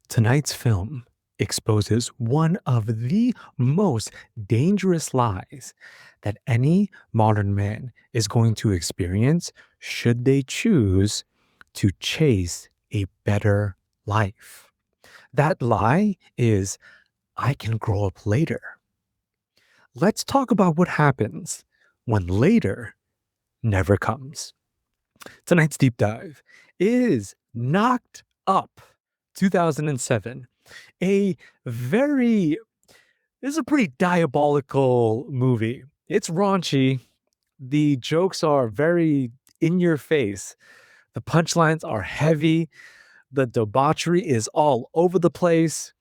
Tonight's film exposes one of the most dangerous lies that any modern man is going to experience should they choose to chase a better life. That lie is, I can grow up later. Let's talk about what happens when later never comes. Tonight's deep dive is Knocked Up 2007. A very This is a pretty diabolical movie. It's raunchy. The jokes are very in your face. The punchlines are heavy. The debauchery is all over the place.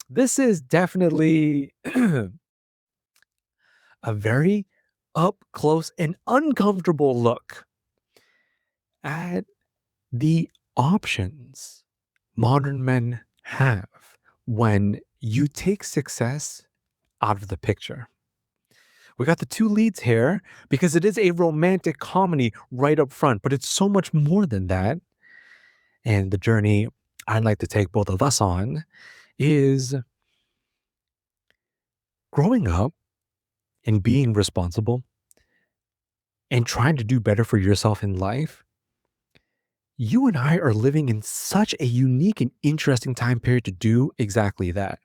This is definitely a very up close and uncomfortable look at the options modern men have when you take success out of the picture. We got the two leads here because it is a romantic comedy right up front, but it's so much more than that. And the journey I'd like to take both of us on is growing up and being responsible and trying to do better for yourself in life. You and I are living in such a unique and interesting time period to do exactly that.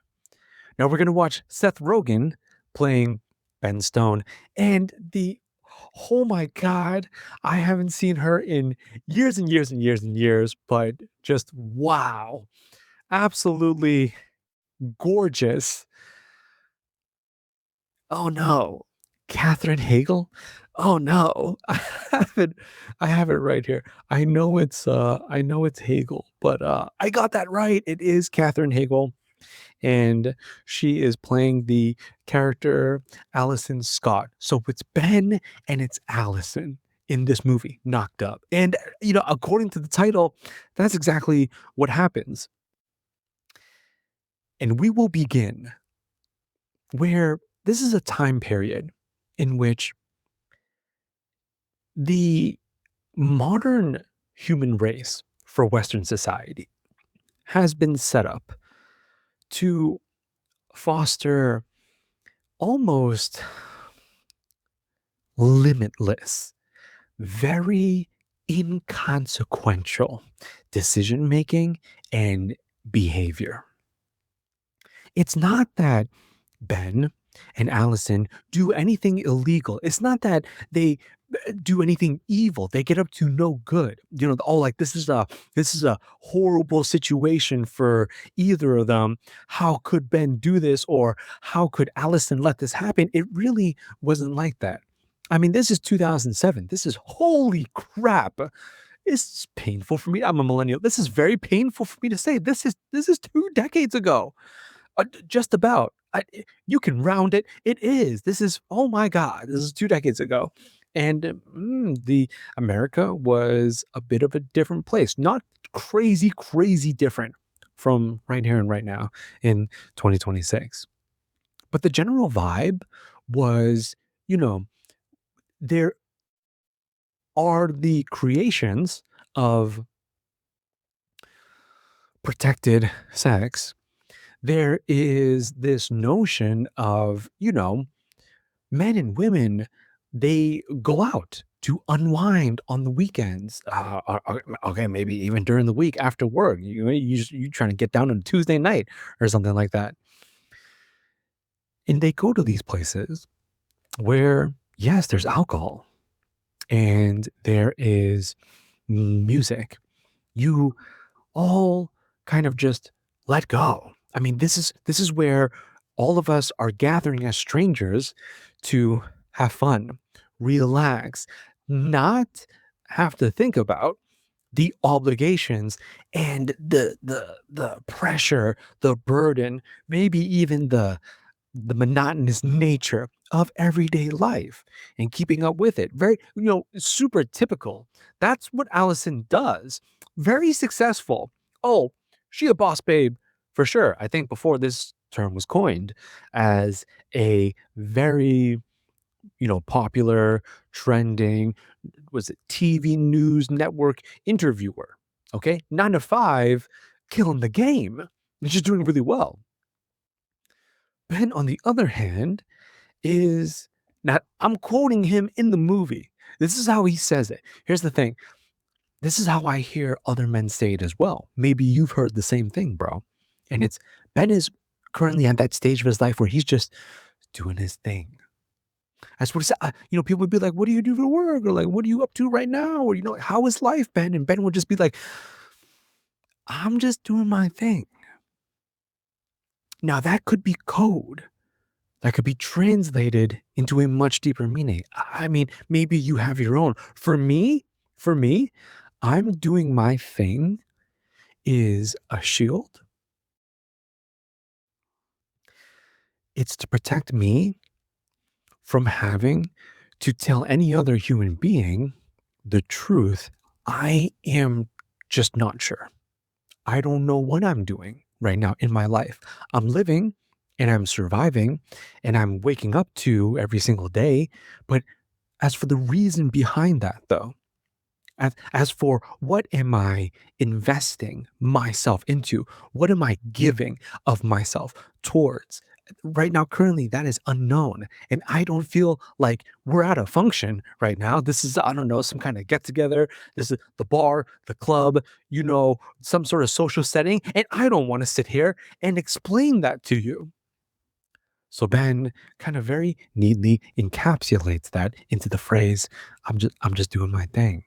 Now we're going to watch Seth Rogen playing Ben Stone and oh my God, I haven't seen her in years and years and years and years, but just wow, absolutely gorgeous. Oh no, Catherine Hagel. Oh no, I have it right here. I know it's Hagel, but I got that right. It is Catherine Hagel, and she is playing the character Allison Scott. So it's Ben and it's Allison in this movie, Knocked Up. And, according to the title, that's exactly what happens. And we will begin where this is a time period in which the modern human race for Western society has been set up to foster almost limitless, very inconsequential decision making and behavior. It's not that Ben and Allison do anything illegal. It's not that they do anything evil. They get up to no good. Like this is a horrible situation for either of them. How could Ben do this, or how could Allison let this happen? It really wasn't like that. I mean, this is 2007. This is holy crap. It's painful for me. I'm a millennial. This is very painful for me to say. This is 2 decades ago. Just about. You can round it. It is. This is, oh my God, this is 2 decades ago. And the America was a bit of a different place. Not crazy, crazy different from right here and right now in 2026. But the general vibe was, you know, there are the creations of protected sex. There is this notion of, men and women, they go out to unwind on the weekends. Okay, maybe even during the week after work. You trying to get down on Tuesday night or something like that. And they go to these places where, yes, there's alcohol and there is music. You all kind of just let go. I mean, this is where all of us are gathering as strangers to have fun, relax, not have to think about the obligations and the pressure, the burden, maybe even the monotonous nature of everyday life and keeping up with it. Very, super typical. That's what Allison does. Very successful. Oh, she a boss babe for sure. I think before this term was coined as a very, popular, trending, was it TV news network interviewer? Okay. 9 to 5, killing the game. And she's doing really well. Ben, on the other hand, is now I'm quoting him in the movie. This is how he says it. Here's the thing. This is how I hear other men say it as well. Maybe you've heard the same thing, bro. And it's Ben is currently at that stage of his life where he's just doing his thing. That's what it's, people would be like, "What do you do for work?" Or like, "What are you up to right now?" Or "How is life, Ben?" And Ben would just be like, "I'm just doing my thing." Now that could be code. That could be translated into a much deeper meaning. I mean, maybe you have your own. For me, I'm doing my thing is a shield. It's to protect me from having to tell any other human being the truth. I am just not sure. I don't know what I'm doing right now in my life. I'm living and I'm surviving and I'm waking up to every single day. But as for the reason behind that, though, as for what am I investing myself into? What am I giving of myself towards? Right now, currently, that is unknown. And I don't feel like we're at a function right now. This is, I don't know, some kind of get together. This is the bar, the club, some sort of social setting. And I don't want to sit here and explain that to you. So Ben kind of very neatly encapsulates that into the phrase, I'm just doing my thing.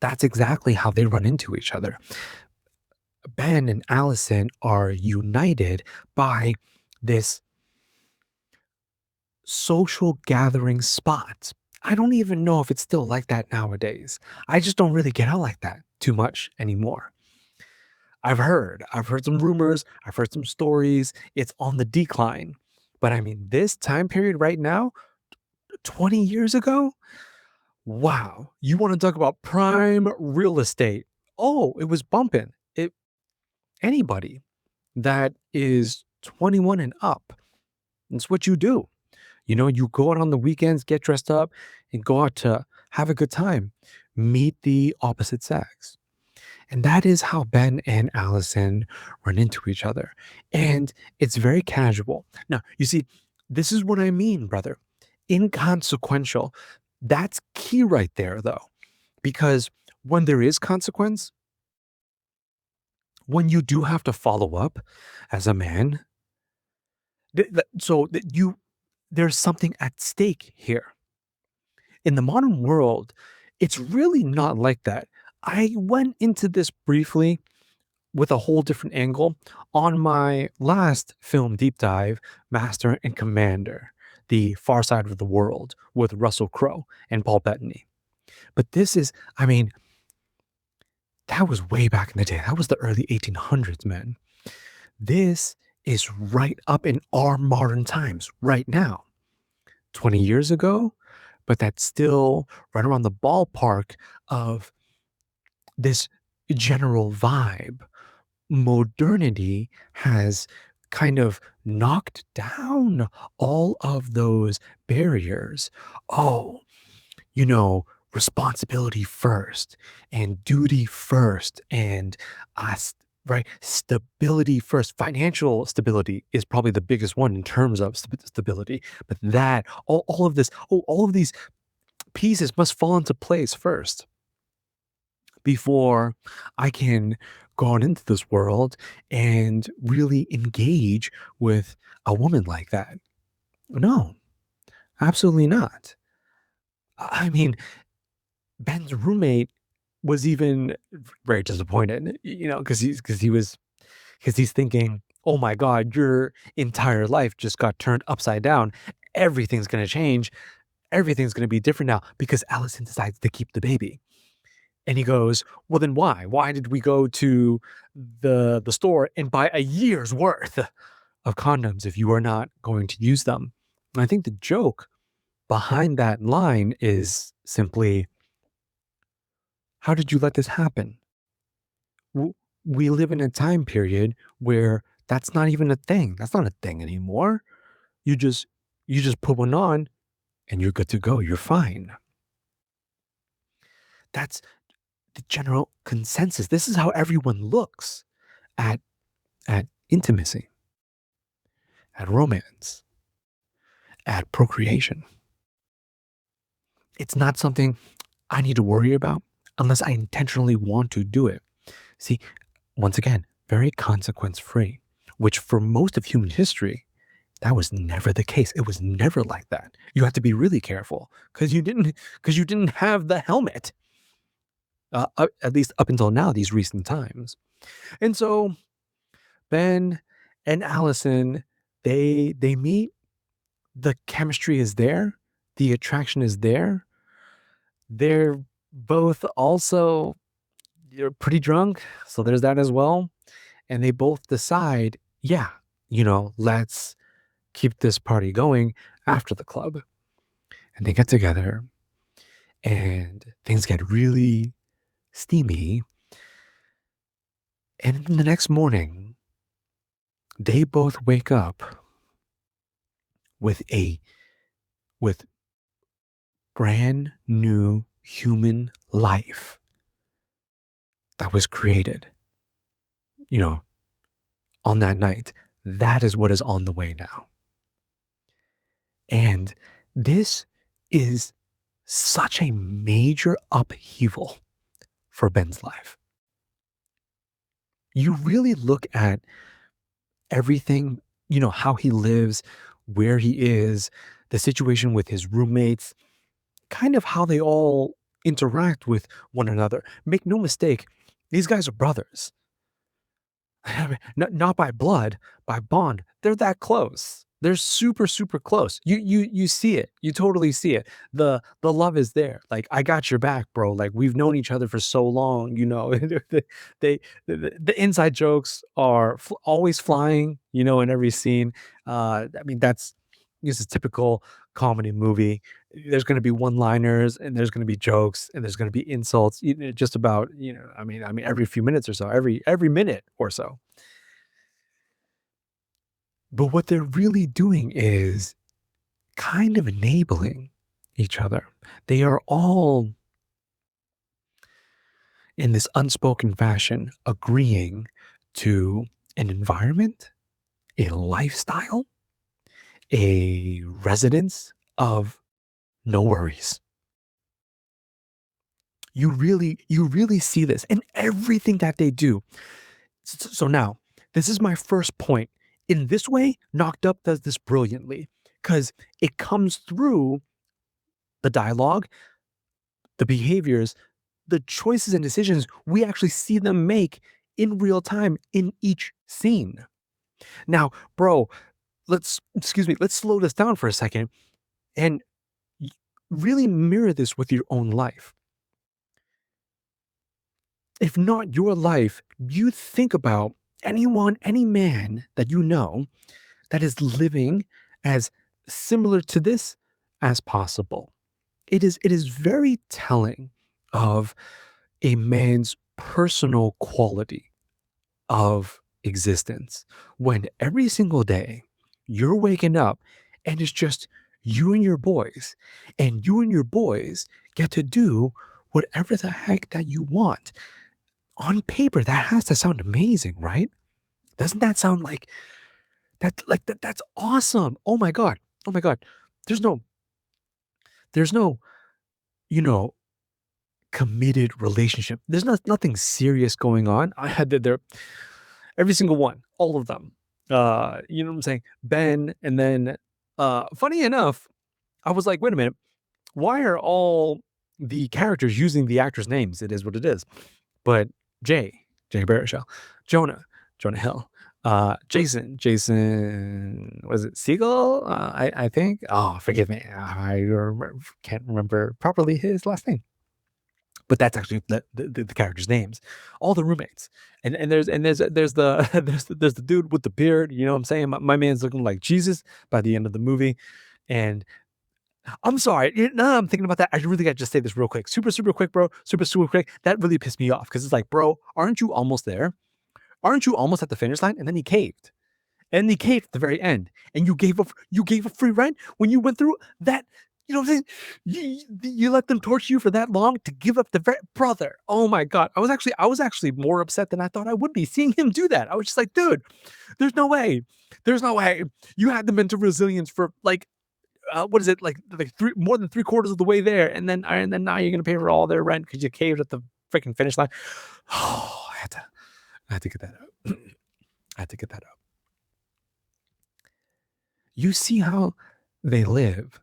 That's exactly how they run into each other. Ben and Allison are united by this social gathering spot. I don't even know if it's still like that nowadays. I just don't really get out like that too much anymore. I've heard some rumors, I've heard some stories. It's on the decline. But I mean, this time period right now, 20 years ago, wow. You want to talk about prime real estate? Oh, it was bumping. Anybody that is 21 and up, it's what you do. You go out on the weekends, get dressed up, and go out to have a good time, meet the opposite sex. And that is how Ben and Allison run into each other. And it's very casual. Now, you see, this is what I mean, brother. Inconsequential. That's key right there, though, because when there is consequence, when you do have to follow up as a man, there's something at stake here. In the modern world, it's really not like that. I went into this briefly with a whole different angle on my last film deep dive, Master and Commander, The Far Side of the World with Russell Crowe and Paul Bettany. But I mean, that was way back in the day. That was the early 1800s, man. This is right up in our modern times right now. 20 years ago, but that's still right around the ballpark of this general vibe. Modernity has kind of knocked down all of those barriers. Oh, responsibility first and duty first and right stability first. Financial stability is probably the biggest one in terms of stability, but that all of this, all of these pieces must fall into place first before I can go on into this world and really engage with a woman like that. No, absolutely not. I mean, Ben's roommate was even very disappointed, because he's thinking, "Oh my god, your entire life just got turned upside down. Everything's going to change. Everything's going to be different now because Allison decides to keep the baby." And he goes, "Well, then why? Why did we go to the store and buy a year's worth of condoms if you are not going to use them?" And I think the joke behind that line is simply, how did you let this happen? W- We live in a time period where that's not even a thing. That's not a thing anymore. You just you just put one on and you're good to go. You're fine. That's the general consensus. This is how everyone looks at intimacy, at romance, at procreation. It's not something I need to worry about unless I intentionally want to do it. See, once again, very consequence free, which for most of human history, that was never the case. It was never like that. You had to be really careful because you didn't have the helmet. At least up until now, these recent times. And so Ben and Allison, they meet. The chemistry is there. The attraction is there. They're both also you're pretty drunk, so there's that as well. And they both decide, yeah, let's keep this party going after the club. And they get together and things get really steamy. And the next morning, they both wake up with with brand new human life that was created, you know, on that night. That is what is on the way now. And this is such a major upheaval for Ben's life. You really look at everything, how he lives, where he is, the situation with his roommates, kind of how they all interact with one another. Make no mistake, these guys are brothers. Not by blood, by bond. They're that close. They're super, super close. You see it. You totally see it. The love is there. Like, I got your back, bro. Like, we've known each other for so long. they the inside jokes are always flying. In every scene. I mean, this is typical comedy movie. There's going to be one-liners, and there's going to be jokes, and there's going to be insults. Just about. I mean, every few minutes or so, every minute or so. But what they're really doing is kind of enabling each other. They are all, in this unspoken fashion, agreeing to an environment, a lifestyle, a residence of no worries. You really see this in everything that they do. So now, this is my first point. In this way, Knocked Up does this brilliantly because it comes through the dialogue, the behaviors, the choices and decisions. We actually see them make in real time in each scene. Now, bro, let's slow this down for a second and really mirror this with your own life. If not your life, you think about anyone, any man that you know that is living as similar to this as possible. It is very telling of a man's personal quality of existence when every single day you're waking up and it's just you and you and your boys get to do whatever the heck that you want. On paper, that has to sound amazing, right? Doesn't that sound like that's awesome? Oh my god. Oh my god. There's no there's no, you know, committed relationship. There's nothing serious going on. I had there every single one, all of them. You know what I'm saying? Ben, and then funny enough, I was like, wait a minute, why are all the characters using the actors' names? It is what it is. But Jay Baruchel, Jonah Hill, Jason, was it Siegel? I think. Oh, forgive me, can't remember properly his last name. But that's actually the characters' names. All the roommates, and there's the there's the dude with the beard. You know what I'm saying? My man's looking like Jesus by the end of the movie, and I'm sorry. Now I'm thinking about that. I really got to just say this real quick. Super, super quick, bro. Super, super quick. That really pissed me off because it's like, bro, aren't you almost there? Aren't you almost at the finish line? And then he caved. And he caved at the very end. And you gave a free ride when you went through that. You know what I'm saying? You let them torture you for that long to give up the brother. Oh my god. I was actually more upset than I thought I would be seeing him do that. I was just like, dude, there's no way. There's no way. You had the mental resilience for like what is it like three more than three quarters of the way there, and then now you're gonna pay for all their rent because you caved at the freaking finish line. Oh, I had to get that out. I had to get that out. You see how they live.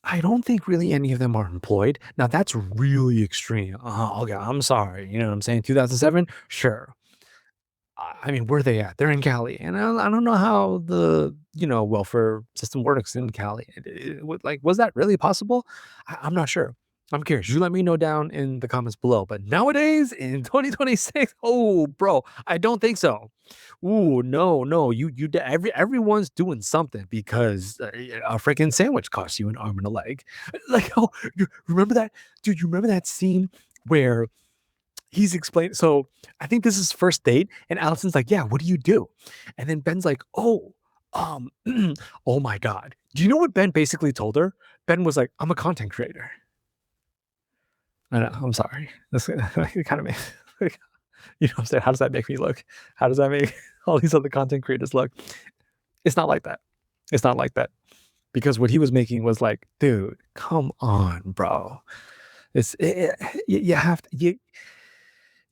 I don't think really any of them are employed. Now that's really extreme. Okay, I'm sorry. You know what I'm saying? 2007, sure. I mean, where they at? They're in Cali, and I don't know how the welfare system works in Cali. Like, was that really possible? I'm not sure. I'm curious. You let me know down in the comments below. But nowadays in 2026, oh, bro, I don't think so. Ooh, no, no. Everyone's doing something because a freaking sandwich costs you an arm and a leg. Like, oh, you remember that, dude? You remember that scene where he's explaining. So I think this is first date, and Allison's like, "Yeah, what do you do?" And then Ben's like, "Oh, um, oh my god." Do you know what Ben basically told her? Ben was like, "I'm a content creator." I know. I'm sorry. This it kind of makes like, you know what I'm saying? How does that make me look? How does that make all these other content creators look? It's not like that. It's not like that because what he was making was like, dude, come on, bro. You have to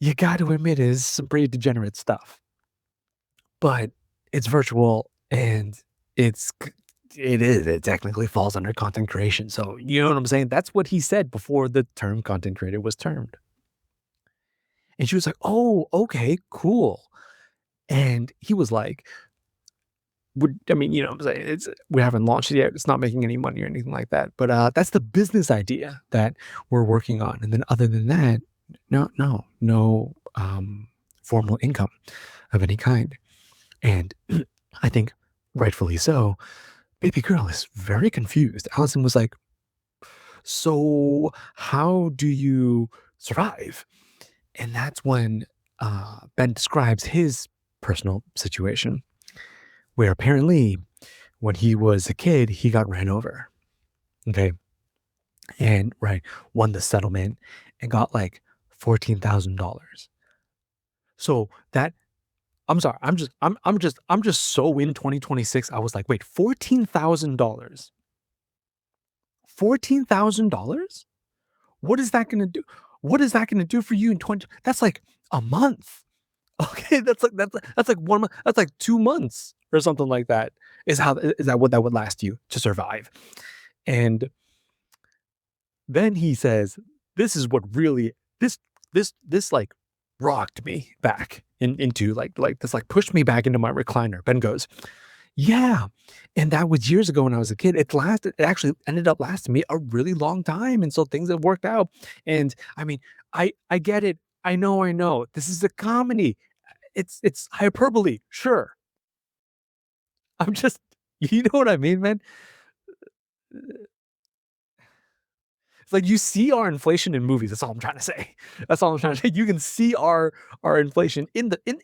you got to admit it is some pretty degenerate stuff. But it's virtual and it's it technically falls under content creation. So, you know what I'm saying? That's what he said before the term content creator was termed. And she was like, "Oh, okay, cool." And he was like, would I mean, you know what I'm saying? It's we haven't launched it yet. It's not making any money or anything like that. But that's the business idea that we're working on. And then other than that, no formal income of any kind. And I think rightfully so, baby girl is very confused. Allison was like, "So, how do you survive?" And that's when Ben describes his personal situation, where apparently when he was a kid, he got ran over. Okay. And right, won the settlement and got like $14,000. So that I'm sorry, I'm just so in 2026. I was like, wait, $14,000. $14,000? What is that gonna do? What is that gonna do for you in 20? That's like a month. Okay, that's like 1 month. That's like 2 months or something like that. Is that what that would last you to survive? And then he says, "This is what really this like rocked me back into like this like pushed me back into my recliner." Ben goes, "Yeah, and that was years ago when I was a kid. It actually ended up lasting me a really long time, and so things have worked out. And I mean, I get it. I know. This is a comedy. It's hyperbole, sure. I'm just you know what I mean, man? It's like you see our inflation in movies. That's all I'm trying to say. That's all I'm trying to say. You can see our inflation in the in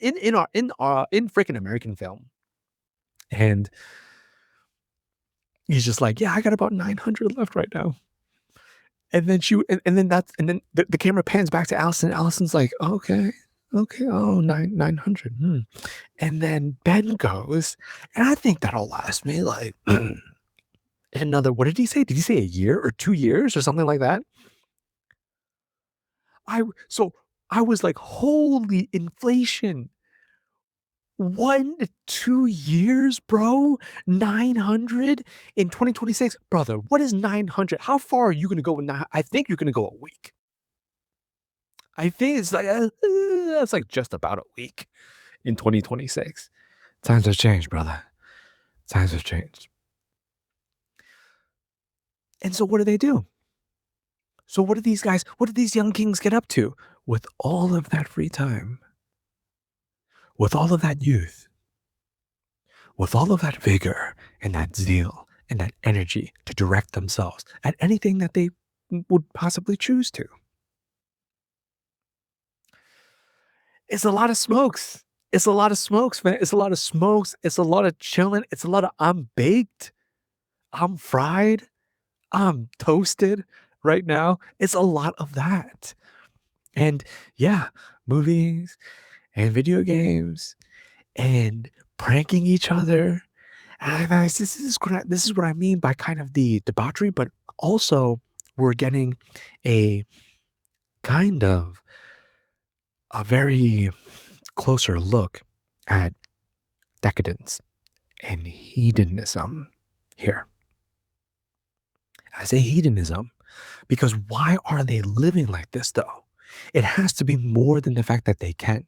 freaking American film. And he's just like, "Yeah, I got about 900 left right now." And then and then the camera pans back to Allison. Allison's like, "Okay, okay, oh, 900. Hmm." And then Ben goes, and I think that'll last me like another, what did he say? Did he say a year or 2 years or something like that? So I was like, holy inflation. 1 to 2 years, bro? 900 in 2026? Brother, what is 900? How far are you gonna go with nine? I think you're gonna go a week. I think it's like that's like just about a week in 2026. Times have changed, brother. Times have changed. And so what do they do? So what do these young kings get up to with all of that free time, with all of that youth, with all of that vigor and that zeal and that energy to direct themselves at anything that they would possibly choose to? It's a lot of smokes. It's a lot of smokes, man. It's a lot of smokes. It's a lot of chilling. It's a lot of I'm baked. I'm fried. I'm toasted right now. It's a lot of that. And yeah, movies and video games and pranking each other. And guys, this is what I mean by kind of the debauchery, but also we're getting a kind of a very closer look at decadence and hedonism here. I say hedonism because why are they living like this though? It has to be more than the fact that they can.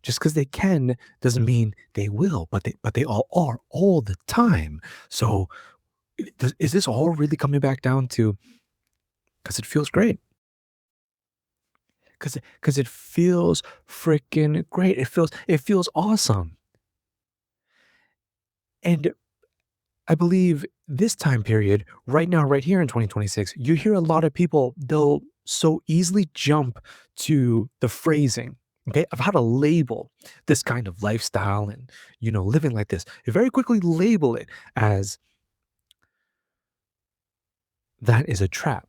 Just because they can doesn't mean they will, but they all are all the time. So is this all really coming back down to because it feels great? Because it feels freaking great. It feels awesome. And I believe this time period, right now, right here in 2026, you hear a lot of people, they'll so easily jump to the phrasing, okay, of how to label this kind of lifestyle and, living like this. They very quickly label it as that is a trap.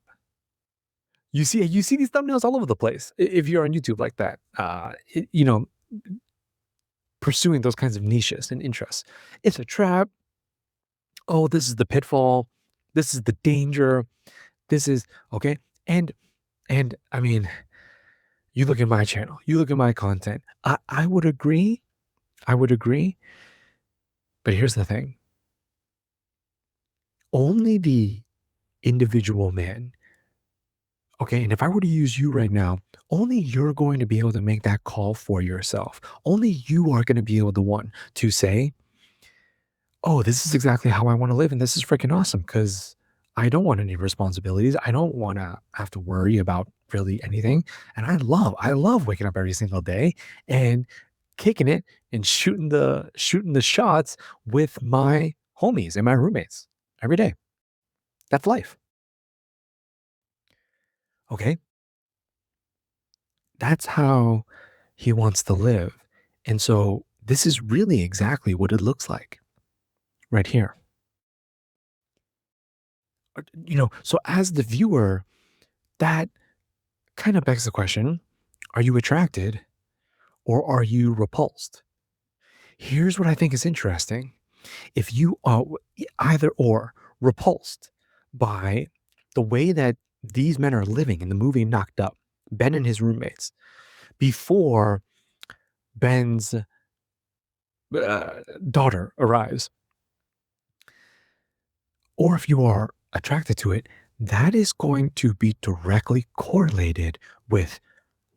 You see these thumbnails all over the place if you're on YouTube like that. Pursuing those kinds of niches and interests. It's a trap. Oh, this is the pitfall. This is the danger. This is okay. And I mean, you look at my channel, you look at my content. I would agree. I would agree. But here's the thing. Only the individual man. Okay. And if I were to use you right now, only you're going to be able to make that call for yourself. Only you are going to be able to one to say, oh, this is exactly how I want to live. And this is freaking awesome because I don't want any responsibilities. I don't want to have to worry about really anything. And I love waking up every single day and kicking it and shooting the shots with my homies and my roommates every day. That's life. Okay. That's how he wants to live. And so this is really exactly what it looks like right here. So as the viewer, that kind of begs the question, are you attracted or are you repulsed? Here's what I think is interesting. If you are either or repulsed by the way that these men are living in the movie Knocked Up, Ben and his roommates, before Ben's daughter arrives, or if you are attracted to it, that is going to be directly correlated with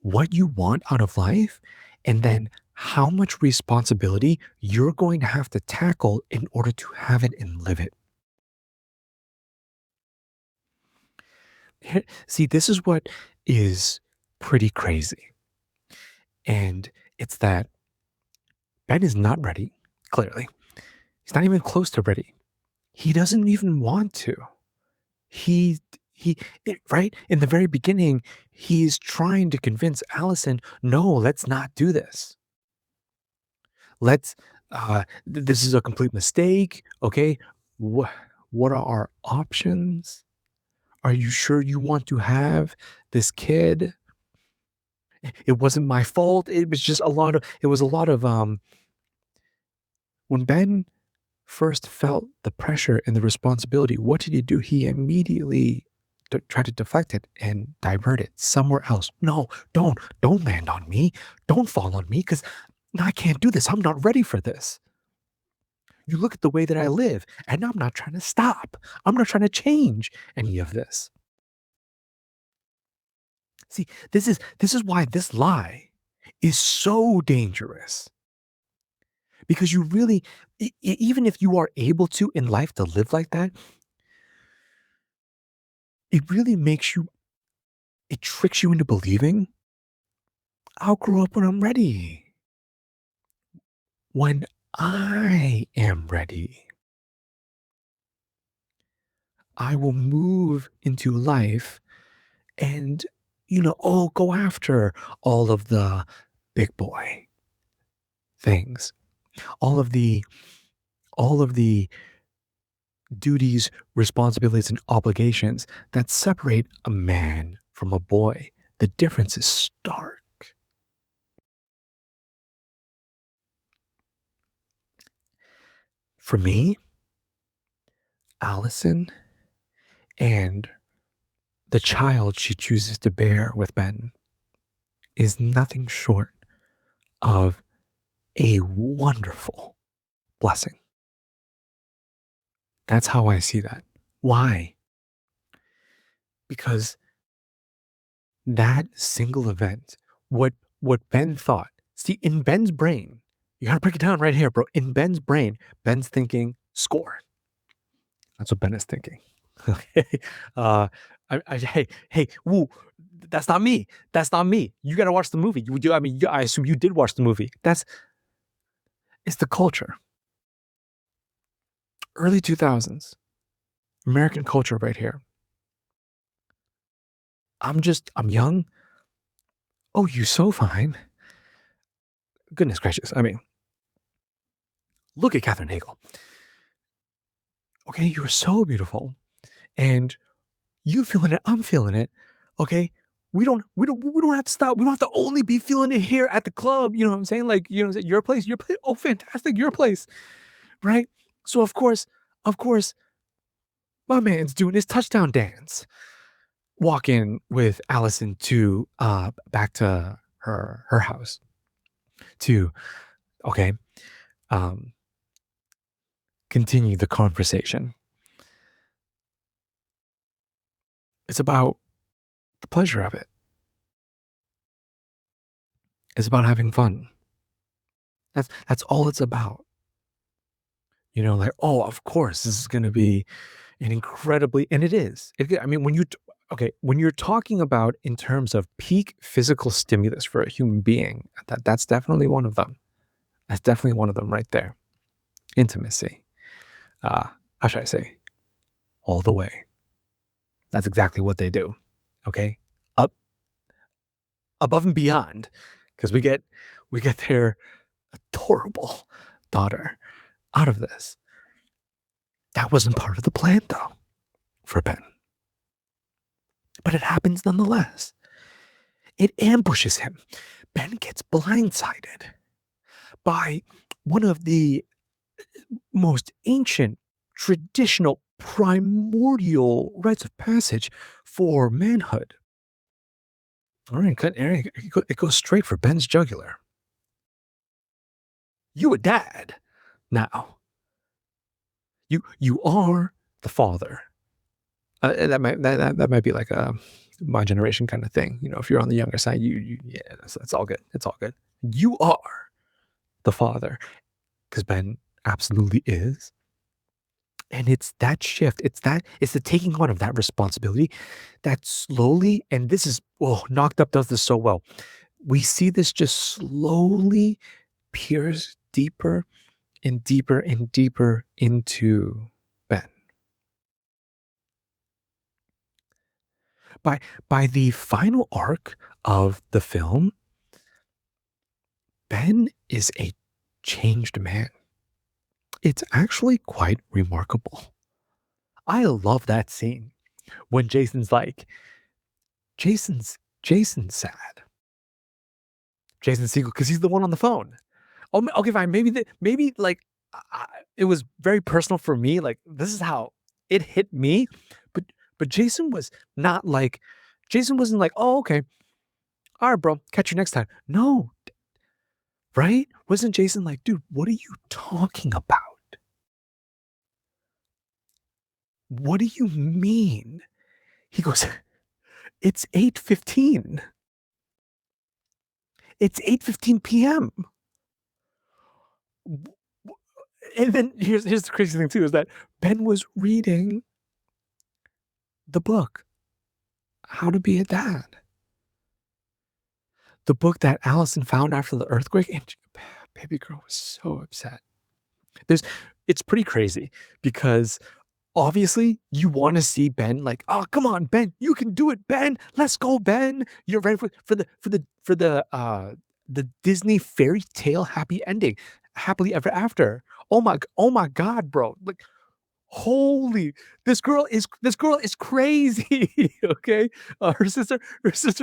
what you want out of life, and then how much responsibility you're going to have to tackle in order to have it and live it. See, this is what is pretty crazy. And it's that Ben is not ready, clearly. He's not even close to ready. He doesn't even want to. He right in the very beginning, he's trying to convince Allison, no, let's not do this. Let's this is a complete mistake. Okay. What are our options? Are you sure you want to have this kid? It wasn't my fault. It was just a lot of when Ben first felt the pressure and the responsibility, what did he do? He immediately tried to deflect it and divert it somewhere else. No, don't land on me. Don't fall on me because I can't do this. I'm not ready for this. You look at the way that I live, and I'm not trying to stop. I'm not trying to change any of this. See, this is why this lie is so dangerous. Because you really, even if you are able to in life to live like that, it really makes you, it tricks you into believing I'll grow up when I'm ready. When I am ready, I will move into life and, go after all of the big boy things, all of the all of the duties, responsibilities, and obligations that separate a man from a boy. The difference is stark. For me, Allison and the child she chooses to bear with Ben is nothing short of a wonderful blessing. That's how I see that. Why? Because that single event, what Ben thought, see, in Ben's brain, you gotta break it down right here, bro. In Ben's brain, Ben's thinking score. That's what Ben is thinking. Okay. Hey, woo, that's not me. That's not me. You gotta watch the movie. You do. I mean, I assume you did watch the movie. It's the culture. Early 2000s, American culture right here. I'm young. Oh, you so fine. Goodness gracious. I mean, look at Catherine Hagel. Okay, you're so beautiful. And you feeling it, I'm feeling it. Okay. We don't have to stop. We don't have to only be feeling it here at the club. You know what I'm saying? Like, you know, your place. Oh, fantastic, your place. Right? So of course, my man's doing his touchdown dance. Walking with Allison to back to her house to okay um continue the conversation. It's about the pleasure of it. It's about having fun. That's all it's about. You know, like, oh, of course, this is going to be an incredibly, and it is. I mean, okay, when you're talking about in terms of peak physical stimulus for a human being, that's definitely one of them. That's definitely one of them right there. Intimacy. Uh, how should I say? All the way. That's exactly what they do. Okay, up above and beyond, because we get their adorable daughter out of this. That wasn't part of the plan, though, for Ben. But it happens nonetheless. It ambushes him. Ben gets blindsided by one of the most ancient, traditional, primordial rites of passage for manhood. All right, it goes straight for Ben's jugular. You a dad now. You are the father. That might be like a my generation kind of thing. You know, if you're on the younger side, you yeah, that's all good. It's all good. You are the father because Ben absolutely is. And it's that shift. It's the taking on of that responsibility that slowly, and this is, oh, Knocked Up does this so well. We see this just slowly pierce deeper and deeper and deeper into Ben. By the final arc of the film, Ben is a changed man. It's actually quite remarkable. I love that scene when Jason's like, Jason's sad. Jason Segel, because he's the one on the phone. Oh, okay, fine. Maybe like it was very personal for me. Like this is how it hit me. But Jason was not like Jason wasn't like, oh, okay, all right, bro, catch you next time. No, right? Wasn't Jason like, dude, what are you talking about? What do you mean? He goes, it's 8:15. It's 8:15 p.m. And then here's the crazy thing too is that Ben was reading the book, How to Be a Dad. The book that Allison found after the earthquake, and baby girl was so upset. There's it's pretty crazy because obviously you want to see Ben like, oh, come on, Ben, you can do it, Ben. Let's go, Ben. You're ready for the Disney fairy tale happy ending, happily ever after. Oh my god, bro. Like, Holy, this girl is crazy. Okay, her sister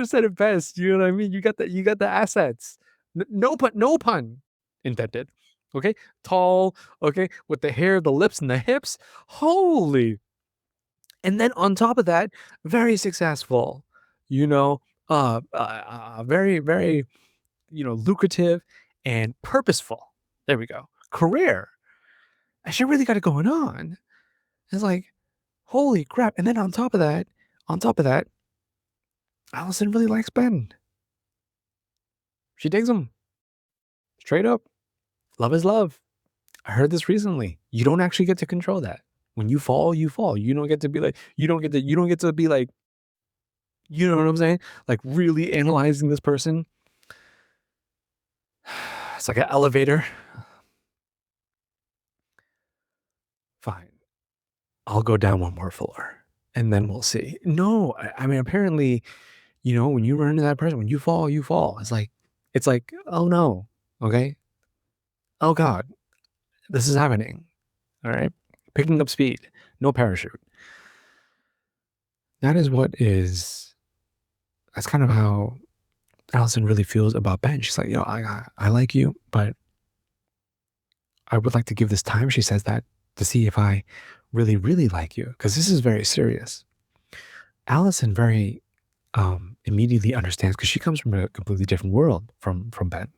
said it best. You know what I mean? You got the assets. No pun intended. Okay, tall. Okay, with the hair, the lips, and the hips. Holy, and then on top of that, very successful. You know, very lucrative and purposeful. There we go. Career. And she really got it going on. It's like, holy crap. And then on top of that, Allison really likes Ben. She digs him. Straight up. Love is love. I heard this recently. You don't actually get to control that. When you fall, you fall. You don't get to be like, you don't get to be like, you know what I'm saying? Like really analyzing this person. It's like an elevator. Fine. I'll go down one more floor and then we'll see. No, I mean, apparently, when you run into that person, when you fall, you fall. It's like, oh no. Okay. Oh God, this is happening. All right. Picking up speed, no parachute. That is what is, that's kind of how Allison really feels about Ben. She's like, I like you, but I would like to give this time. She says that to see if I really, really like you, because this is very serious. Allison very immediately understands because she comes from a completely different world from Ben.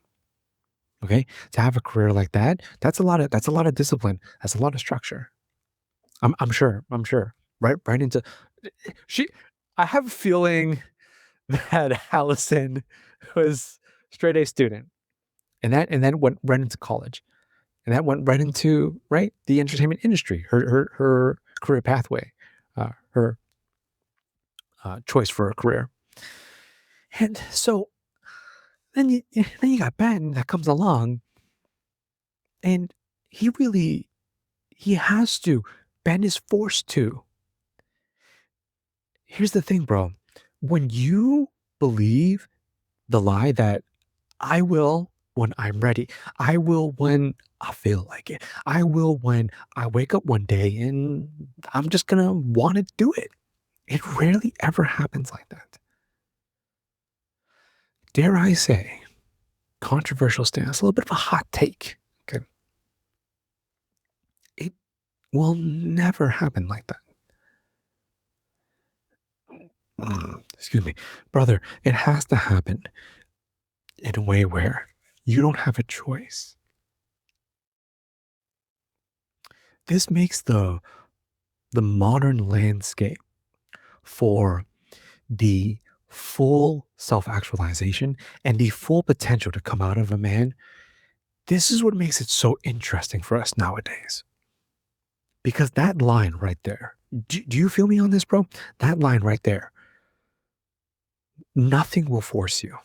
Okay, to have a career like that, that's a lot of discipline. That's a lot of structure. I'm sure. I'm sure. Right into she. I have a feeling that Allison was straight A student, and then went right into college, and that went right into the entertainment industry. Her career pathway, her choice for a career, and so then you got Ben that comes along, and he has to. Ben is forced to. Here's the thing, bro. When you believe the lie that I will when I'm ready, I will when I feel like it, I will when I wake up one day and I'm just gonna want to do it. It rarely ever happens like that. Dare I say, controversial stance, a little bit of a hot take. Okay. It will never happen like that. Excuse me, brother. It has to happen in a way where you don't have a choice. This makes the modern landscape for the full self-actualization and the full potential to come out of a man. This is what makes it so interesting for us nowadays. Because that line right there, do you feel me on this, bro? That line right there, nothing will force you.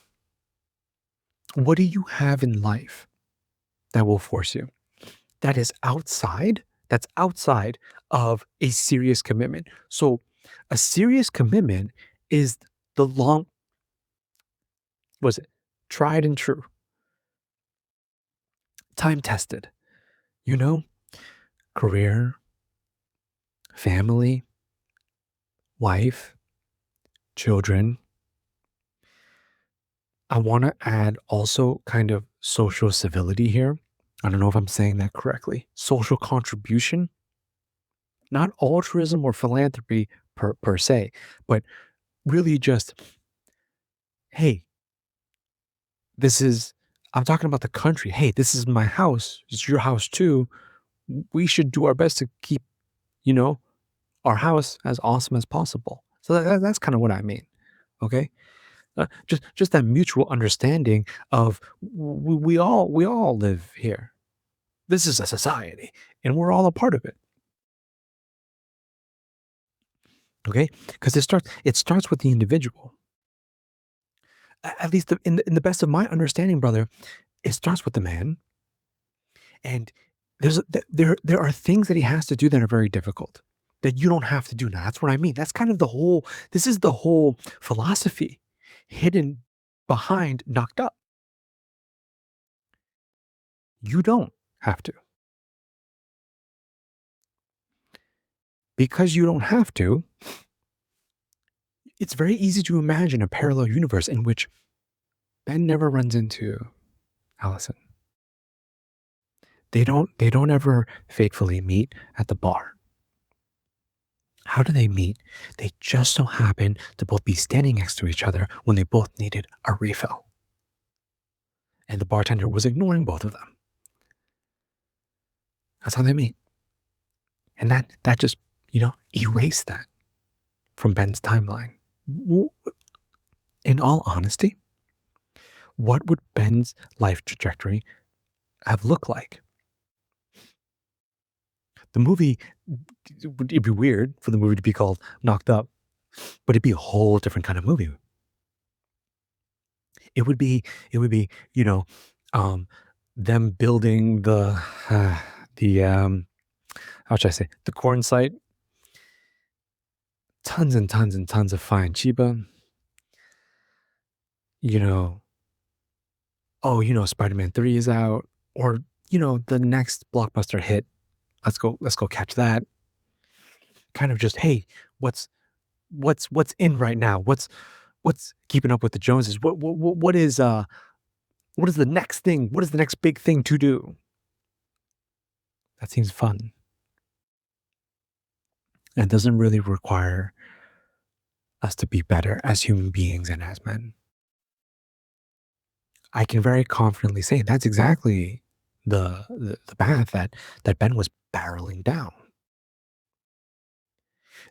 What do you have in life that will force you? That's outside of a serious commitment. So a serious commitment is the long, was it tried and true, time tested, you know, career, family, wife, children. I want to add also kind of social civility here. I don't know if I'm saying that correctly. Social contribution, not altruism or philanthropy per se, but really just, hey, this is, I'm talking about the country. Hey, this is my house. It's your house too. We should do our best to keep, you know, our house as awesome as possible. So that's kind of what I mean. Okay. Just that mutual understanding of we all live here. This is a society and we're all a part of it. Okay. Because it starts with the individual. At least in the best of my understanding, brother, it starts with the man. And there are things that he has to do that are very difficult that you don't have to do now. That's what I mean. That's kind of this is the whole philosophy hidden behind Knocked Up. You don't have to. because you don't have to, it's very easy to imagine a parallel universe in which Ben never runs into Allison. They don't ever fatefully meet at the bar. How do they meet? They just so happen to both be standing next to each other when they both needed a refill. And the bartender was ignoring both of them. That's how they meet. And that just, erased that from Ben's timeline. In all honesty, what would Ben's life trajectory have looked like? The movie, it'd be weird for the movie to be called Knocked Up, but it'd be a whole different kind of movie. It would be, them building how should I say, the corn site, tons and tons and tons of fine chiba, you know, Spider-Man 3 is out, or, the next blockbuster hit. Let's go catch that. Kind of just, hey, what's in right now? What's keeping up with the Joneses? What is the next thing? What is the next big thing to do? That seems fun. And it doesn't really require us to be better as human beings and as men. I can very confidently say that's exactly the path that Ben was barreling down.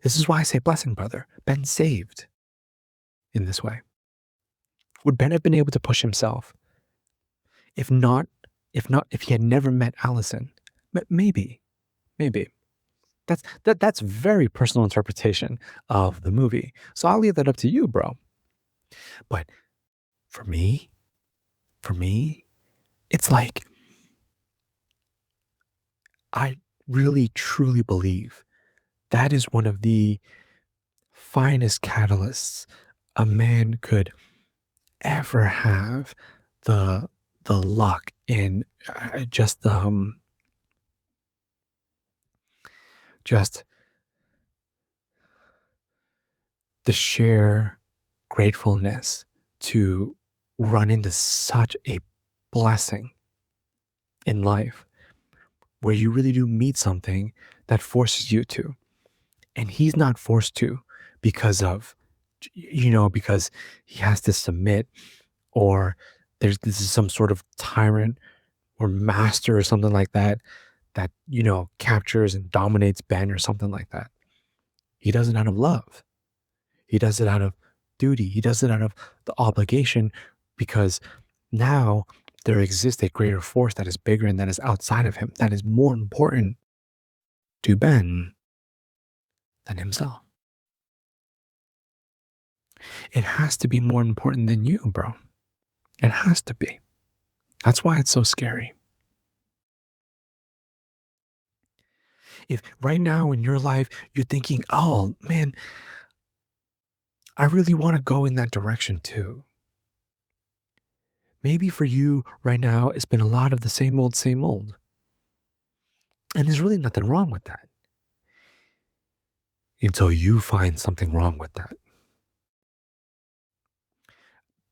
This is why I say blessing, brother. Ben saved in this way. Would Ben have been able to push himself if he had never met Allison? Maybe. That's very personal interpretation of the movie. So I'll leave that up to you, bro. But for me, it's like I really truly believe that is one of the finest catalysts a man could ever have. The luck in just the sheer gratefulness to run into such a blessing in life where you really do meet something that forces you to. And he's not forced to because because he has to submit, or this is some sort of tyrant or master or something like that captures and dominates Ben or something like that. He does it out of love. He does it out of duty. He does it out of the obligation, because now there exists a greater force that is bigger and that is outside of him, that is more important to Ben than himself. It has to be more important than you, bro. It has to be. That's why it's so scary. If right now in your life you're thinking, oh man, I really want to go in that direction too. Maybe for you right now, it's been a lot of the same old, same old. And there's really nothing wrong with that until you find something wrong with that.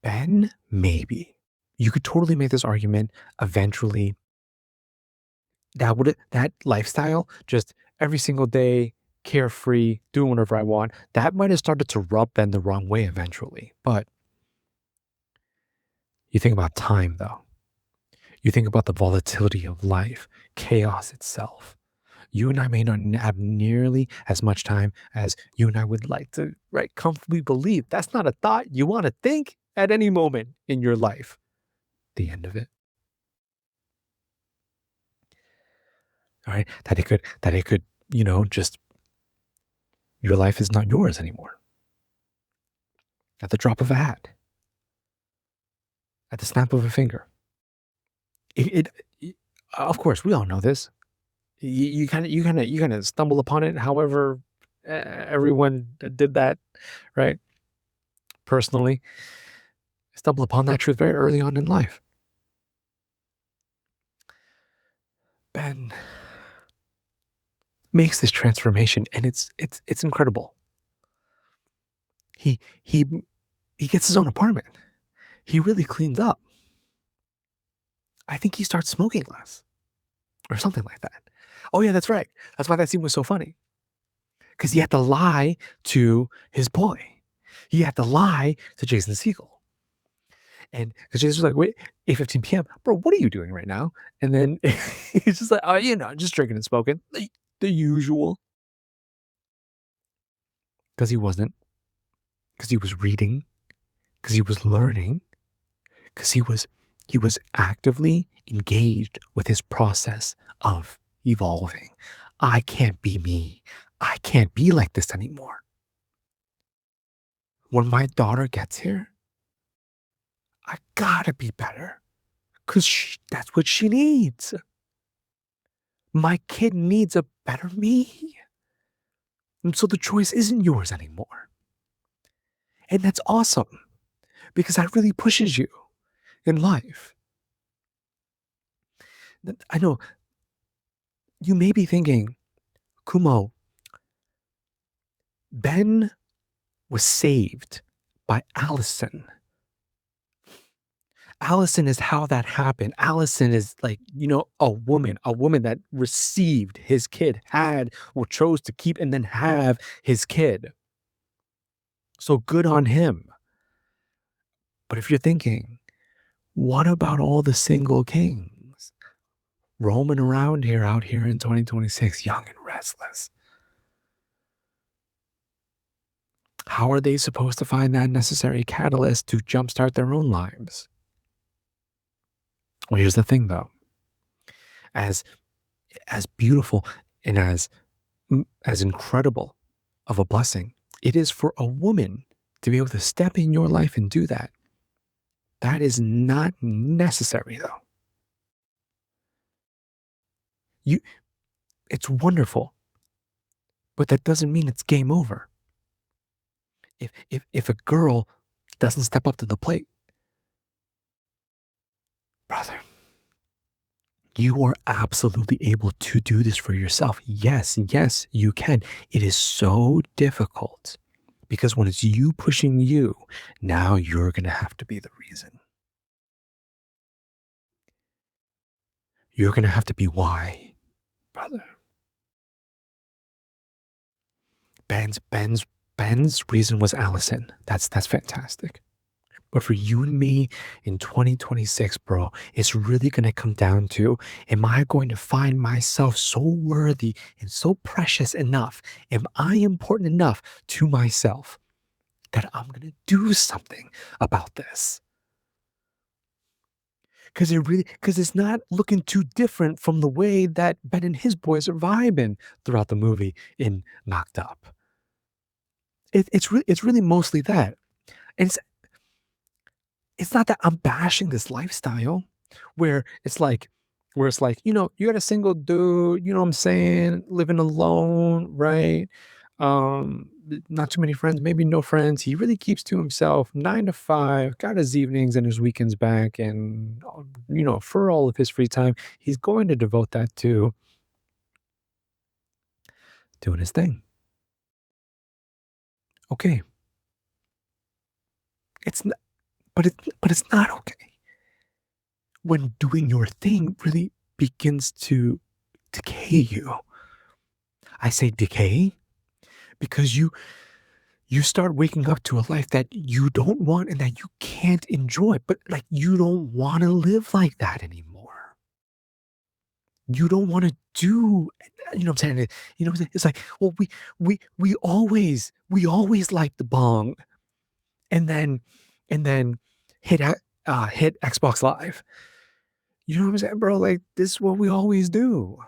Ben, maybe. You could totally make this argument eventually. That lifestyle, just every single day, carefree, doing whatever I want, that might have started to rub Ben the wrong way eventually. But you think about time, though. You think about the volatility of life, chaos itself. You and I may not have nearly as much time as you and I would like to, comfortably believe. That's not a thought you want to think at any moment in your life. The end of it. All right, that it could, just, your life is not yours anymore. At the drop of a hat. At the snap of a finger. Of course, we all know this. You kind of stumble upon it. However, everyone did that, right? Personally, stumble upon that truth very early on in life. Ben, makes this transformation, and it's incredible. He he he gets his own apartment. He really cleans up. I think he starts smoking less or something like that. Oh yeah, that's right. That's why that scene was so funny. Because he had to lie to his boy. He had to lie to Jason Segel. And because Jason was like, wait, 8:15 PM, bro, what are you doing right now? And then he's just like, oh, just drinking and smoking. The usual. Because he wasn't. Because he was reading. Because he was learning. Because he was actively engaged with his process of evolving. I can't be me. I can't be like this anymore. When my daughter gets here, I gotta be better because that's what she needs. My kid needs a better me. And so the choice isn't yours anymore. And that's awesome because that really pushes you in life. I know you may be thinking, Kumo, Ben was saved by Allison. Allison is how that happened. Allison is like, a woman that received his kid, had or chose to keep and then have his kid. So good on him. But if you're thinking, what about all the single kings roaming around here out here in 2026, young and restless? How are they supposed to find that necessary catalyst to jumpstart their own lives? Well, here's the thing though. As beautiful and as incredible of a blessing it is for a woman to be able to step in your life and do that. That is not necessary though. You It's wonderful, but that doesn't mean it's game over. If a girl doesn't step up to the plate, brother, you are absolutely able to do this for yourself. Yes, yes, you can. It is so difficult because when it's you pushing you, now you're going to have to be the reason. You're going to have to be why, brother. Ben's reason was Allison. That's fantastic. But for you and me in 2026, bro, it's really going to come down to, am I going to find myself so worthy and so precious enough? Am I important enough to myself that I'm going to do something about this? Because it's not looking too different from the way that Ben and his boys are vibing throughout the movie in Knocked Up. It's really mostly that. And it's not that I'm bashing this lifestyle where it's like you got a single dude, you know what I'm saying, living alone, right? Not too many friends, maybe no friends. He really keeps to himself, 9 to 5, got his evenings and his weekends back, and for all of his free time, he's going to devote that to doing his thing. Okay. It's not, but it's not okay when doing your thing really begins to decay you. I say decay because you start waking up to a life that you don't want and that you can't enjoy, but like you don't want to live like that anymore. You don't want to do, you know what I'm saying? You know what I'm saying? It's like, well, we always like the bong and then hit hit Xbox Live. You know what I'm saying, bro? Like this is what we always do.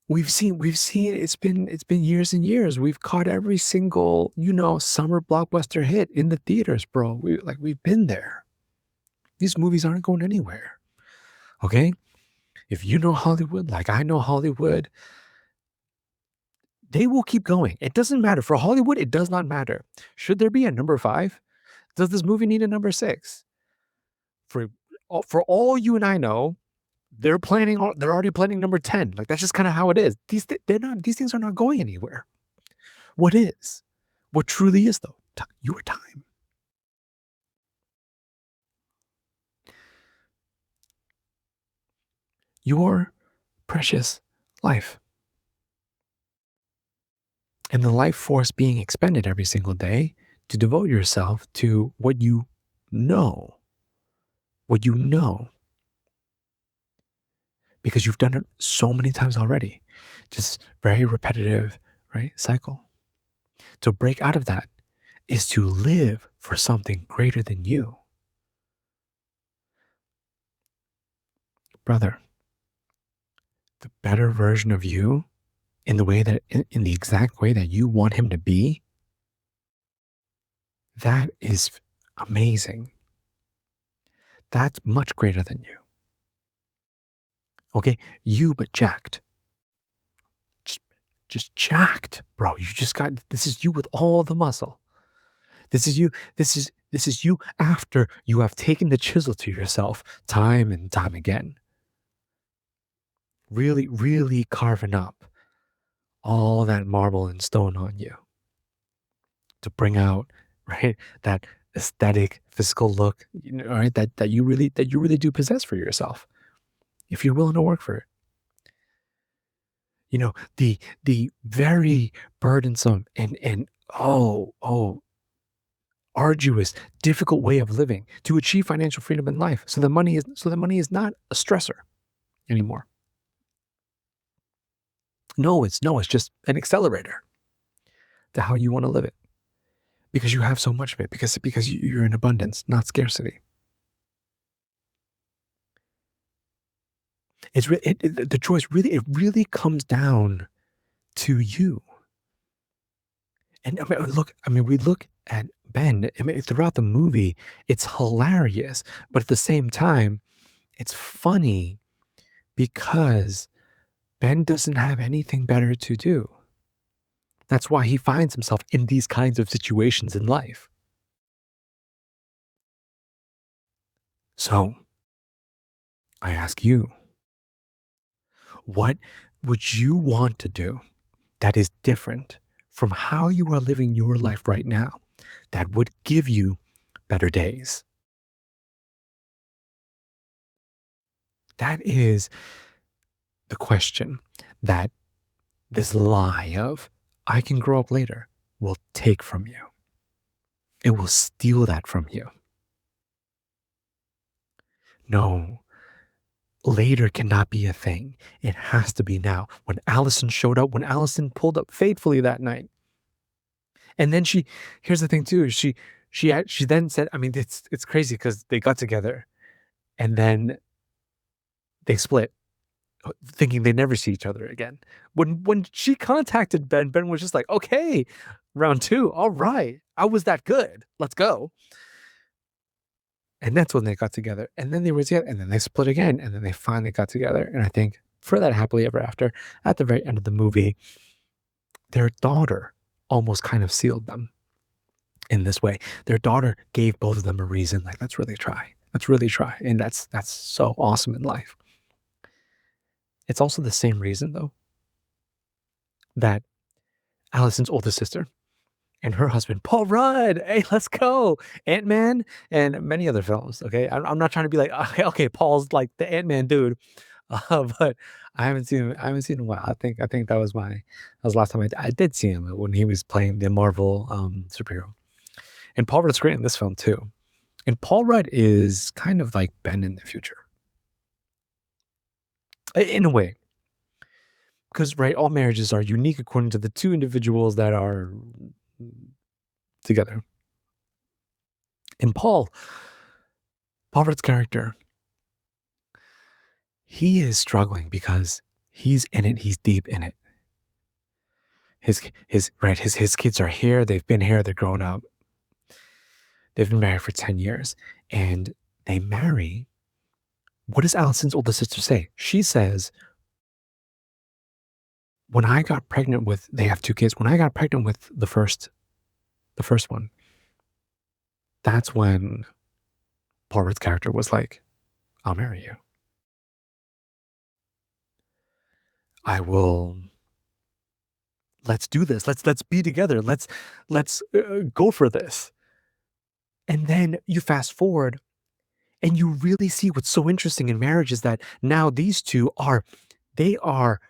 We've seen it's been years and years. We've caught every single, summer blockbuster hit in the theaters, bro. We've been there. These movies aren't going anywhere. Okay? If you know Hollywood, like I know Hollywood, they will keep going. It doesn't matter. For Hollywood, it does not matter. Should there be a number 5? Does this movie need a number 6? For for all you and I know, they're already planning number 10. Like, that's just kinda how it is. These things are not going anywhere. What is? What truly is, though? Your time, your precious life, and the life force being expended every single day to devote yourself to know, what you know, because you've done it so many times already. Just very repetitive, right? Cycle. To break out of that is to live for something greater than you. Brother, the better version of you in the way that in the exact way that you want him to be, that is amazing. That's much greater than you. Okay? You but jacked. Just, just jacked, bro. You just got this is you with all the muscle. This is you. This is you after you have taken the chisel to yourself time and time again. Really, really carving up all that marble and stone on you to bring out, right, that aesthetic physical look, right, that you really do possess for yourself if you're willing to work for it. The very burdensome and arduous, difficult way of living to achieve financial freedom in life. So the money is not a stressor anymore. No, it's just an accelerator to how you want to live it because you have so much of it because you're in abundance, not scarcity. The choice really comes down to you. And we look at Ben. I mean, throughout the movie, it's hilarious, but at the same time, it's funny because Ben doesn't have anything better to do. That's why he finds himself in these kinds of situations in life. So I ask you, what would you want to do that is different from how you are living your life right now that would give you better days? That is the question that this lie of I can grow up later will take from you. It will steal that from you. No, later cannot be a thing. It has to be now. When Allison showed up, when Allison pulled up faithfully that night, and then here's the thing too, is she then said, I mean, it's crazy because they got together and then they split, thinking they never see each other again. When she contacted Ben, Ben was just like, okay, round two, all right, I was that good, let's go. And that's when they got together. And then they were together, and then they split again, and then they finally got together. And I think for that happily ever after, at the very end of the movie, their daughter almost kind of sealed them in this way. Their daughter gave both of them a reason, like, let's really try. Let's really try. And that's so awesome in life. It's also the same reason, though, that Allison's oldest sister and her husband, Paul Rudd. Hey, let's go. Ant-Man and many other films. Okay. I'm not trying to be like, okay, Paul's like the Ant-Man dude. But I haven't seen him in a while. I think that was the last time I did see him when he was playing the Marvel superhero. And Paul Rudd's great in this film too. And Paul Rudd is kind of like Ben in the future. In a way. Because right, all marriages are unique according to the two individuals that are together. And Paul Rudd's character, he is struggling because he's in it, he's deep in it. His kids are here, they've been here, they're grown up. They've been married for 10 years and they marry. What does Allison's older sister say? She says, when I got pregnant with, they have two kids. When I got pregnant with the first one, that's when Paul Rudd's character was like, I'll marry you. I will let's do this. Let's be together. Let's go for this. And then you fast forward and you really see what's so interesting in marriage is that now these two are they are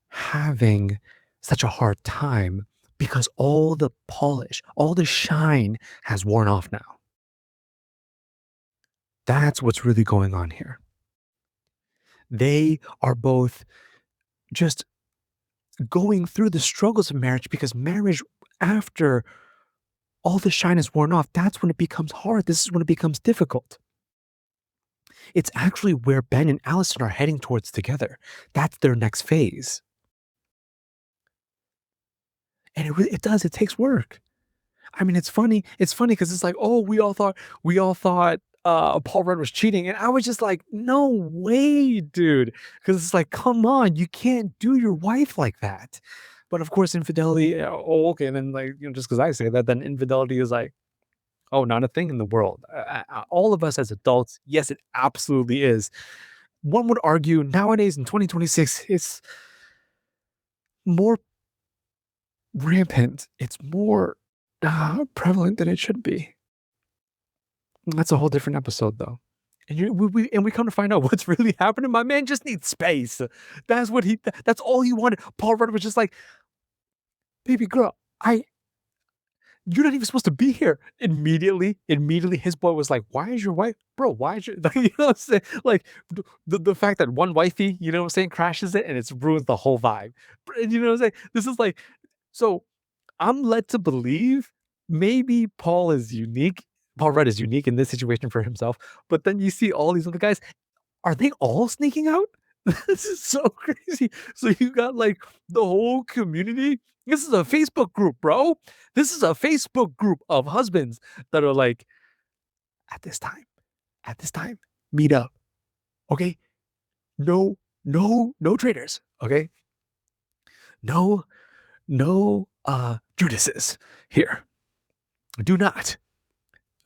having such a hard time because all the polish, all the shine has worn off now. That's what's really going on here. They are both just going through the struggles of marriage because marriage, after all the shine is worn off, that's when it becomes hard. This is when it becomes difficult. It's actually where Ben and Allison are heading towards together. That's their next phase. And it does, it takes work. I mean, it's funny because it's like, "Oh, we all thought Paul Rudd was cheating," and I was just like, "No way, dude," because it's like, "Come on, you can't do your wife like that." But, of course, infidelity oh, okay, and then, like, just because I say that, then infidelity is like, oh, not a thing in the world. All of us as adults, yes, it absolutely is. One would argue nowadays in 2026, it's more rampant, it's more, prevalent than it should be. That's a whole different episode, though. And we come to find out what's really happening. My man just needs space. That's all he wanted. Paul Rudd was just like, "Baby girl, I you're not even supposed to be here." Immediately, his boy was like, "Why is your wife, bro? Why is your," like, you know what I'm saying? Like the fact that one wifey, you know what I'm saying, crashes it and it's ruins the whole vibe. You know what I'm saying? This is like, so I'm led to believe maybe Paul Rudd is unique in this situation for himself, but then you see all these other guys, are they all sneaking out? This is so crazy. So you got like the whole community. This is a Facebook group, bro. This is a Facebook group of husbands that are like, at this time, at this time, meet up. Okay. No, no traitors. Okay. No, no Judases here. Do not,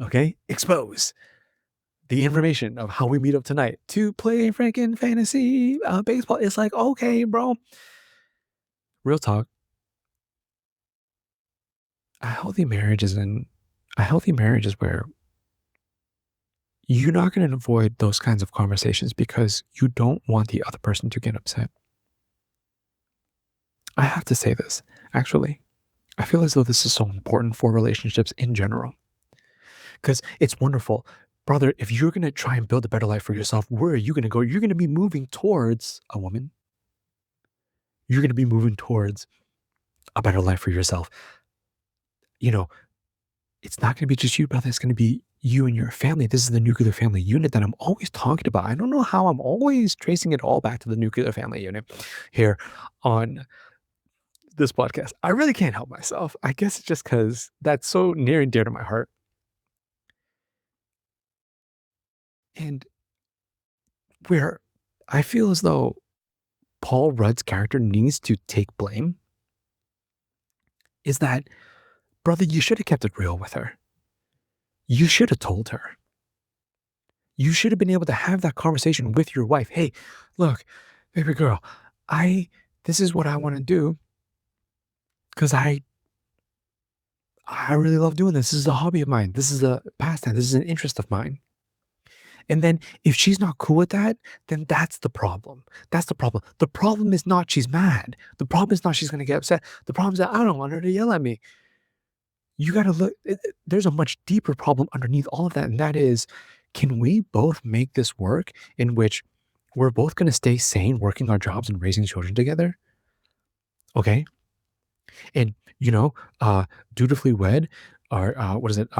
okay, expose the information of how we meet up tonight to play freaking fantasy baseball. It's like, okay, bro. Real talk. A healthy marriage is in a healthy marriage is where you're not going to avoid those kinds of conversations because you don't want the other person to get upset. I have to say this, actually. I feel as though this is so important for relationships in general because it's wonderful. Brother, if you're going to try and build a better life for yourself, where are you going to go? You're going to be moving towards a woman. You're going to be moving towards a better life for yourself. You know, it's not going to be just you, brother. It's going to be you and your family. This is the nuclear family unit that I'm always talking about. I don't know how I'm always tracing it all back to the nuclear family unit here on this podcast. I really can't help myself. I guess it's just because that's so near and dear to my heart. And where I feel as though Paul Rudd's character needs to take blame is that, brother, you should have kept it real with her. You should have told her. You should have been able to have that conversation with your wife. Hey, look, baby girl, this is what I want to do because I really love doing this. This is a hobby of mine. This is a pastime. This is an interest of mine. And then if she's not cool with that, then that's the problem. That's the problem. The problem is not she's mad. The problem is not she's going to get upset. The problem is that I don't want her to yell at me. You got to look, there's a much deeper problem underneath all of that. And that is, can we both make this work in which we're both going to stay sane, working our jobs and raising children together? Okay. And, dutifully wed or what is it?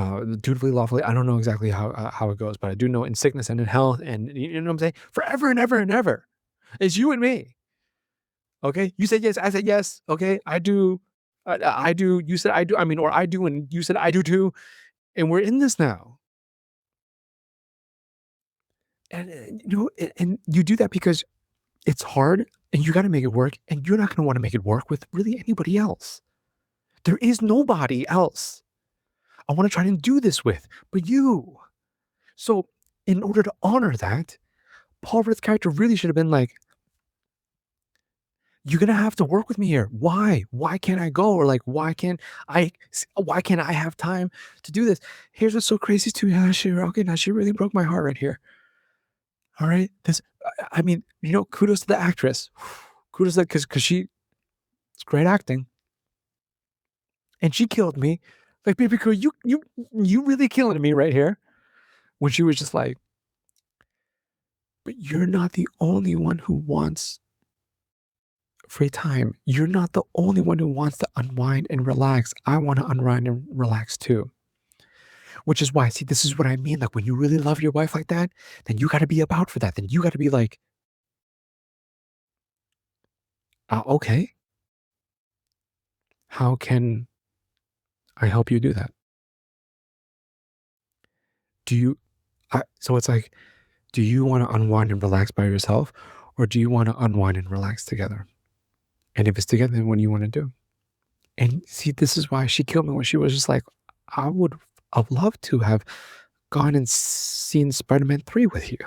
Dutifully, lawfully. I don't know exactly how it goes, but I do know in sickness and in health and you know what I'm saying? Forever and ever and ever. It's you and me. Okay. You said yes. I said yes. Okay. I do. I do. You said I do. I mean, or I do. And you said I do too. And we're in this now. And you do that because it's hard and you got to make it work. And you're not going to want to make it work with really anybody else. There is nobody else I want to try and do this with, but you. So, in order to honor that, Paul Rudd's character really should have been like, You're gonna have to work with me here. Why? Why can't I go? Or like, why can't I have time to do this? Here's what's so crazy too. Yeah, okay, now she really broke my heart right here. All right. I mean, kudos to the actress. Kudos to because it's great acting. And she killed me. Like, baby girl, you really killing me right here. When she was just like, but you're not the only one who wants free time. You're not the only one who wants to unwind and relax. I want to unwind and relax too. Which is why, see, this is what I mean. Like, when you really love your wife like that, then you got to be about for that. Then you got to be like, okay, how can I help you do that? Do you, so it's like, do you want to unwind and relax by yourself, or do you want to unwind and relax together? And if it's together, then what do you want to do? And see, this is why she killed me when she was just like, I would have loved to have gone and seen Spider-Man 3 with you.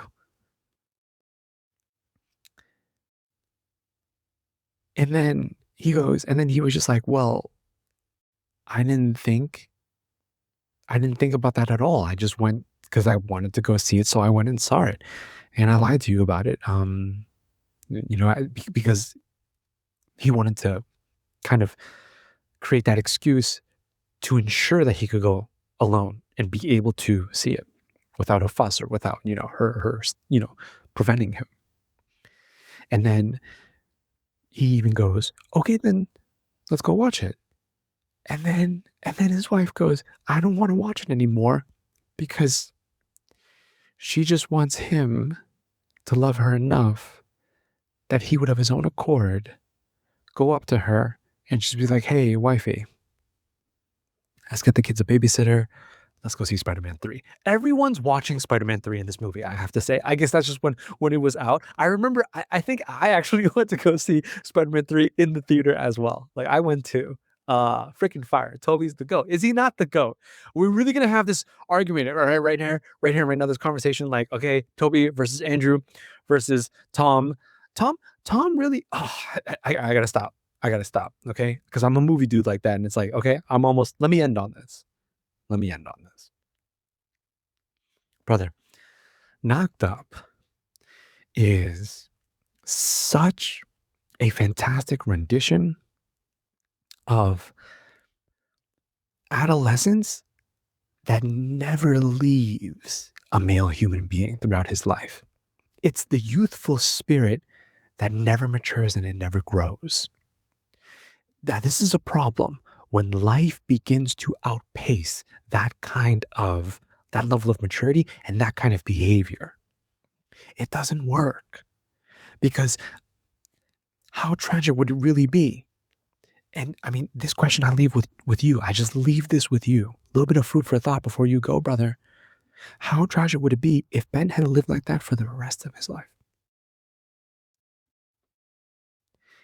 And then he was just like, well, I didn't think, I didn't think about that at all. I just went because I wanted to go see it. So I went and saw it and I lied to you about it. Because he wanted to kind of create that excuse to ensure that he could go alone and be able to see it without a fuss or without, her, preventing him. And then he even goes, okay, then let's go watch it. And then his wife goes, I don't want to watch it anymore because she just wants him to love her enough that he would, of his own accord, go up to her and just be like, hey, wifey, let's get the kids a babysitter. Let's go see Spider-Man 3. Everyone's watching Spider-Man 3 in this movie, I have to say. I guess that's just when it was out. I remember, I think I actually went to go see Spider-Man 3 in the theater as well. Like, I went to. Freaking fire. Toby's the GOAT. Is he not the GOAT? We're really gonna have this argument, all right here, right now, this conversation, like, okay, Toby versus Andrew versus Tom. Tom really, I gotta stop. I gotta stop, okay? Because I'm a movie dude like that, and it's like, okay, let me end on this. Let me end on this. Brother, Knocked Up is such a fantastic rendition of adolescence that never leaves a male human being throughout his life. It's the youthful spirit that never matures and it never grows. That this is a problem when life begins to outpace that level of maturity and that kind of behavior. It doesn't work because how tragic would it really be? And I mean, this question I leave with you. I just leave this with you. A little bit of food for thought before you go, brother. How tragic would it be if Ben had lived like that for the rest of his life?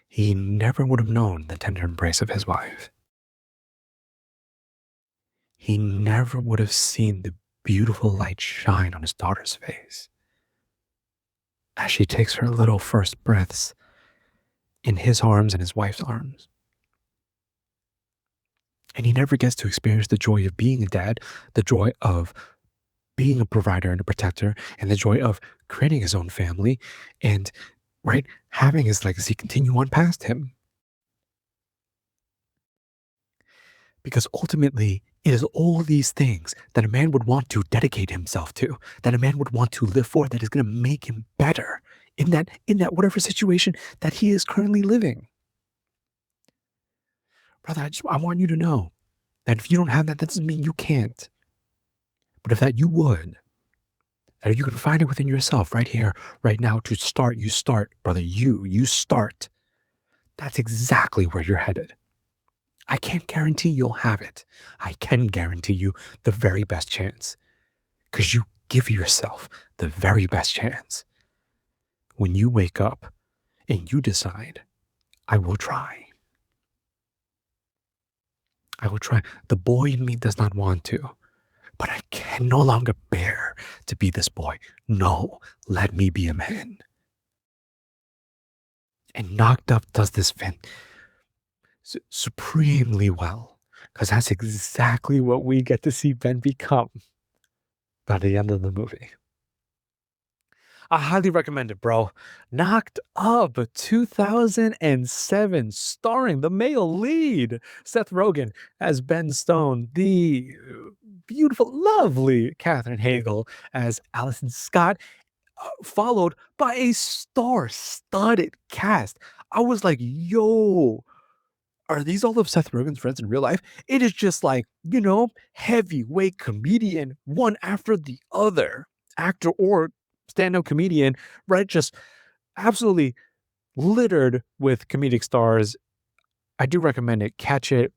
He never would have known the tender embrace of his wife. He never would have seen the beautiful light shine on his daughter's face as she takes her little first breaths in his arms and his wife's arms. And he never gets to experience the joy of being a dad, the joy of being a provider and a protector, and the joy of creating his own family and, right, having his legacy continue on past him. Because ultimately, it is all these things that a man would want to dedicate himself to, that a man would want to live for, that is going to make him better in that whatever situation that he is currently living. Brother, I want you to know that if you don't have that, that doesn't mean you can't. But if that you would, that if you can find it within yourself right here, right now to start, you start, brother, you start. That's exactly where you're headed. I can't guarantee you'll have it. I can guarantee you the very best chance because you give yourself the very best chance. When you wake up and you decide, I will try. I will try. The boy in me does not want to, but I can no longer bear to be this boy. No, let me be a man. And Knocked Up does this supremely well because that's exactly what we get to see Ben become by the end of the movie. I highly recommend it, bro. Knocked Up 2007, starring the male lead, Seth Rogen as Ben Stone, the beautiful, lovely Katherine Hagel as Allison Scott, followed by a star-studded cast. I was like, yo, are these all of Seth Rogen's friends in real life? It is just like, heavyweight comedian, one after the other, actor or stand-up comedian, right? Just absolutely littered with comedic stars. I do recommend it. Catch it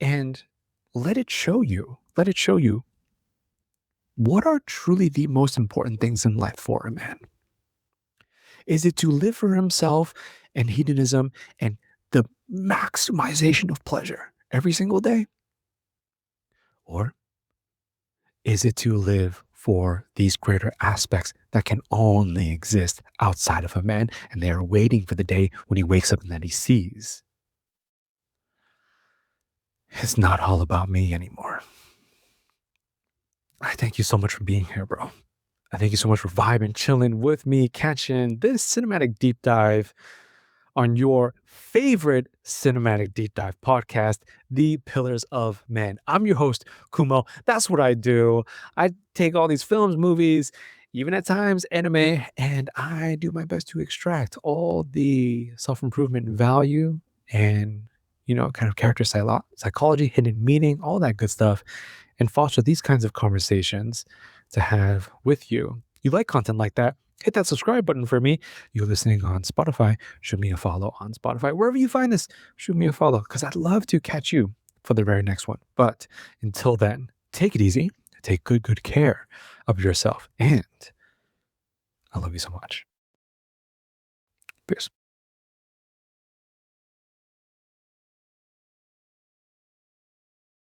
and let it show you. Let it show you what are truly the most important things in life for a man. Is it to live for himself and hedonism and the maximization of pleasure every single day? Or is it to live for these greater aspects that can only exist outside of a man, and they are waiting for the day when he wakes up and that he sees it's not all about me anymore? I thank you so much for being here, bro. I thank you so much for vibing, chilling with me, catching this cinematic deep dive on your favorite cinematic deep dive podcast, The Pillars of Man. I'm your host, Kumo. That's what I do. I take all these films, movies, even at times anime, and I do my best to extract all the self-improvement value and, kind of character psychology, hidden meaning, all that good stuff, and foster these kinds of conversations to have with you. You like content like that? Hit that subscribe button for me. You're listening on Spotify, shoot me a follow on Spotify. Wherever you find this, shoot me a follow because I'd love to catch you for the very next one. But until then, take it easy, take good care of yourself, and I love you so much. Peace.